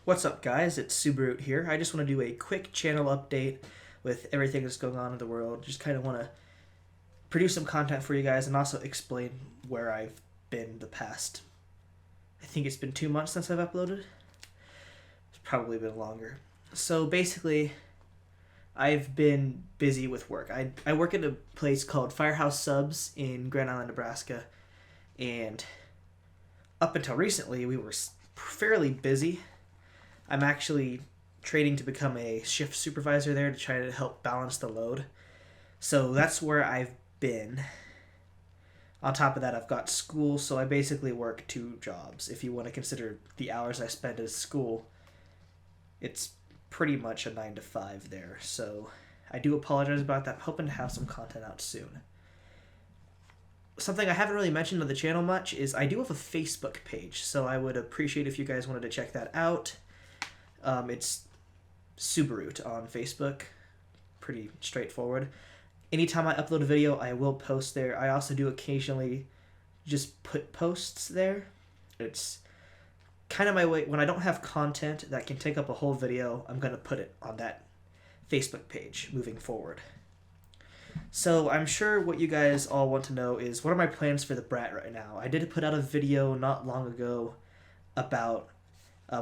What's up, guys? It's Subaru here. I just want to do a quick channel update with everything that's going on in the world. Just kind of want to produce some content for you guys and also explain where I've been the past. I think it's been 2 months since I've uploaded. It's probably been longer. So basically, I've been busy with work. I work at a place called Firehouse Subs in Grand Island, Nebraska, and up until recently, we were fairly busy. I'm actually training to become a shift supervisor there to try to help balance the load. So that's where I've been. On top of that, I've got school, so I basically work 2 jobs. If you want to consider the hours I spend at school, it's pretty much a 9 to 5 there. So I do apologize about that. I'm hoping to have some content out soon. Something I haven't really mentioned on the channel much is I do have a Facebook page, so I would appreciate if you guys wanted to check that out. It's Subaru on Facebook. Pretty straightforward. Anytime I upload a video, I will post there. I also do occasionally just put posts there. It's kind of my way. When I don't have content that can take up a whole video, I'm going to put it on that Facebook page moving forward. So I'm sure what you guys all want to know is what are my plans for the Brat right now. I did put out a video not long ago about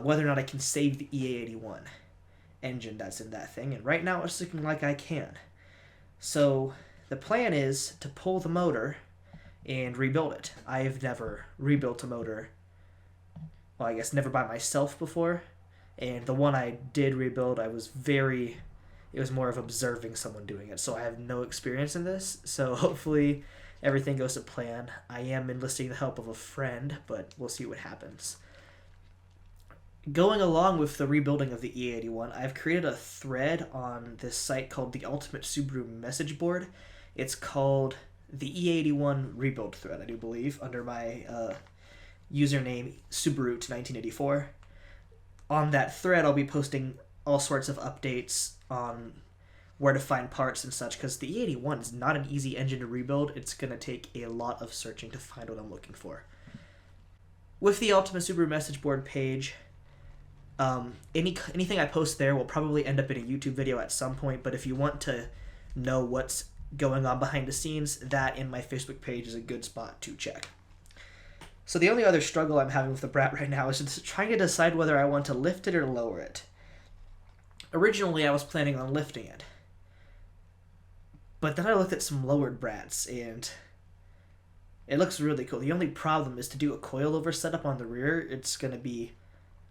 whether or not I can save the EA81 engine that's in that thing, and right now it's looking like I can. So the plan is to pull the motor and rebuild it. I've never rebuilt a motor, well, I guess never by myself before, and the one I did rebuild, it was more of observing someone doing it, so I have no experience in this, so hopefully everything goes to plan. I am enlisting the help of a friend, but we'll see what happens. Going along with the rebuilding of the E81, I've created a thread on this site called the Ultimate Subaru Message Board. It's called the E81 Rebuild Thread, I do believe, under my username Subaru1984. On that thread, I'll be posting all sorts of updates on where to find parts and such, because the E81 is not an easy engine to rebuild. It's going to take a lot of searching to find what I'm looking for. With the Ultimate Subaru Message Board page, anything I post there will probably end up in a YouTube video at some point, but if you want to know what's going on behind the scenes, that in my Facebook page is a good spot to check. So the only other struggle I'm having with the Brat right now is just trying to decide whether I want to lift it or lower it. Originally, I was planning on lifting it, but then I looked at some lowered Brats, and it looks really cool. The only problem is to do a coilover setup on the rear. It's going to be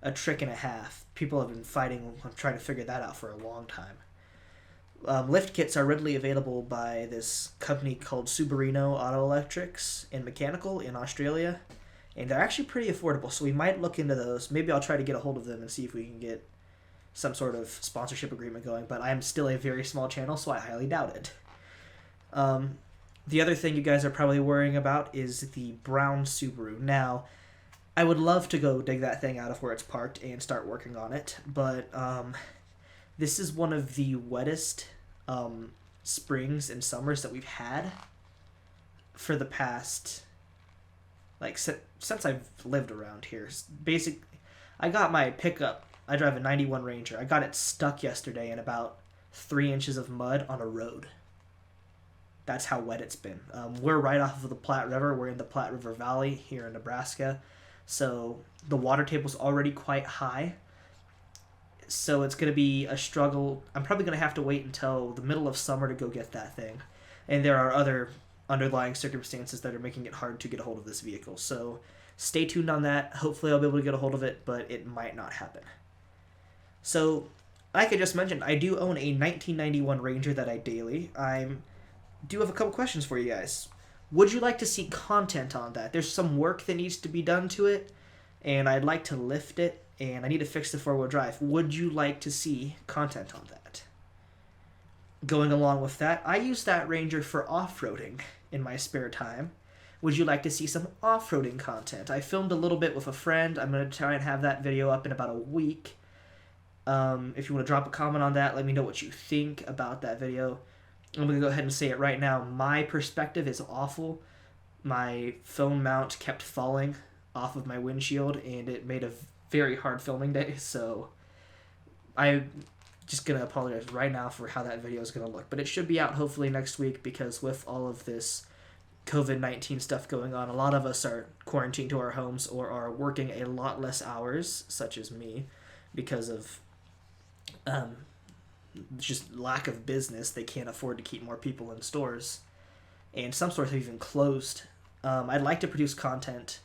a trick and a half. People have been fighting on trying to figure that out for a long time. Lift kits are readily available by this company called Subarino Auto Electrics and Mechanical in Australia, and they're actually pretty affordable, so we might look into those. Maybe I'll try to get a hold of them and see if we can get some sort of sponsorship agreement going, but I am still a very small channel, so I highly doubt it. The other thing you guys are probably worrying about is the brown Subaru. Now, I would love to go dig that thing out of where it's parked and start working on it, but this is one of the wettest springs and summers that we've had for the past, since I've lived around here. Basically, I got my pickup. I drive a 91 Ranger. I got it stuck yesterday in about 3 inches of mud on a road. That's how wet it's been. We're right off of the Platte River. We're in the Platte River Valley here in Nebraska. So the water table's already quite high. So it's going to be a struggle. I'm probably going to have to wait until the middle of summer to go get that thing. And there are other underlying circumstances that are making it hard to get a hold of this vehicle. So stay tuned on that. Hopefully I'll be able to get a hold of it, but it might not happen. So, like I just mentioned, I do own a 1991 Ranger that I daily. I do have a couple questions for you guys. Would you like to see content on that? There's some work that needs to be done to it, and I'd like to lift it, and I need to fix the four-wheel drive. Would you like to see content on that? Going along with that, I use that Ranger for off-roading in my spare time. Would you like to see some off-roading content? I filmed a little bit with a friend. I'm going to try and have that video up in about a week. If you want to drop a comment on that, let me know what you think about that video. I'm going to go ahead and say it right now. My perspective is awful. My phone mount kept falling off of my windshield, and it made a very hard filming day, so I'm just going to apologize right now for how that video is going to look. But it should be out hopefully next week, because with all of this COVID-19 stuff going on, a lot of us are quarantined to our homes or are working a lot less hours, such as me, because of just lack of business. They can't afford to keep more people in stores, and some stores have even closed. I'd like to produce content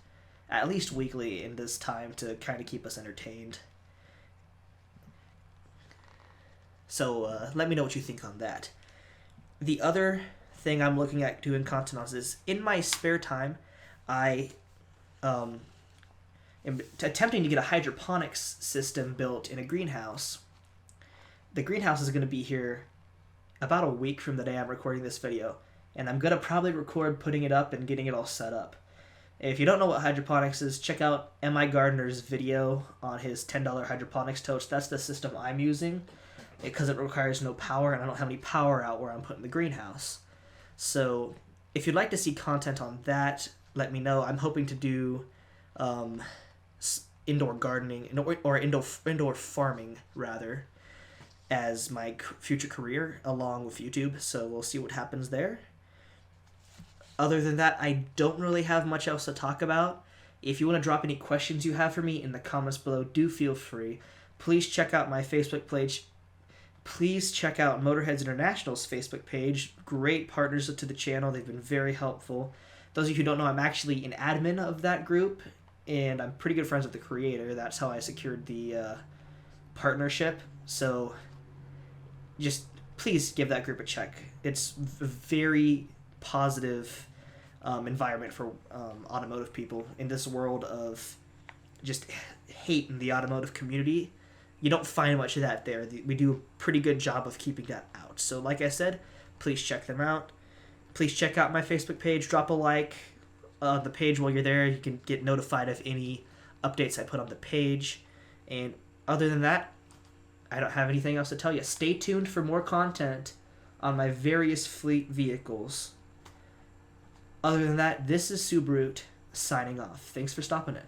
at least weekly in this time to kind of keep us entertained. So let me know what you think on that. The other thing I'm looking at doing content on is, in my spare time, I am attempting to get a hydroponics system built in a greenhouse. The greenhouse is going to be here about a week from the day I'm recording this video, and I'm going to probably record putting it up and getting it all set up. If you don't know what hydroponics is, check out M.I. Gardner's video on his $10 hydroponics toast. That's the system I'm using, because it requires no power, and I don't have any power out where I'm putting the greenhouse. So if you'd like to see content on that, let me know. I'm hoping to do indoor gardening, or indoor farming, rather, as my future career, along with YouTube. So we'll see what happens there. Other than that, I don't really have much else to talk about. If you want to drop any questions you have for me in the comments below, do feel free. Please check out my Facebook page. Please check out Motorheads International's Facebook page. Great partners to the channel. They've been very helpful. Those of you who don't know, I'm actually an admin of that group, and I'm pretty good friends with the creator. That's how I secured the partnership. So just please give that group a check. It's a very positive environment for automotive people in this world of just hate in the automotive community. You don't find much of that there. We do a pretty good job of keeping that out. So like I said, please check them out. Please check out my Facebook page. Drop a like on the page while you're there. You can get notified of any updates I put on the page. And other than that, I don't have anything else to tell you. Stay tuned for more content on my various fleet vehicles. Other than that, this is Subrute signing off. Thanks for stopping in.